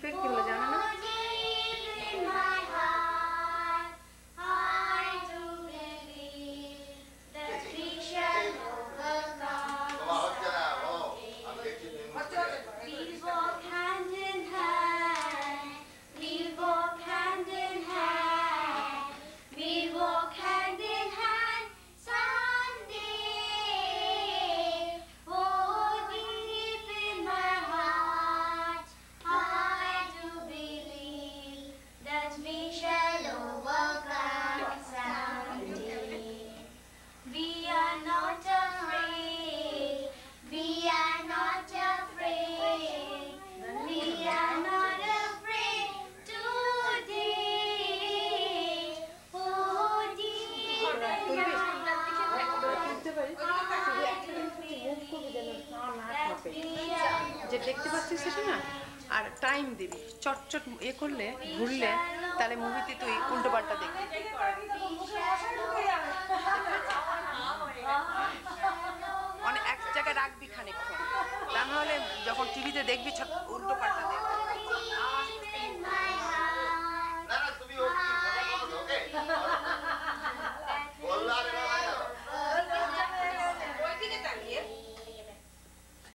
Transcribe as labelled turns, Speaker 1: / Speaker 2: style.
Speaker 1: Prepaid কিনলো জানো না? যে দেখতে পাচ্ছিস সেটা না, আর টাইম দিবি, চটচট এ করলে ঘুরলে তাহলে মুভিতে তুই উল্টো পাল্টা দেখবি। অনেক এক জায়গায় রাখবি খানিকক্ষণ, তা নাহলে যখন টিভিতে দেখবি উল্টো পাল্টা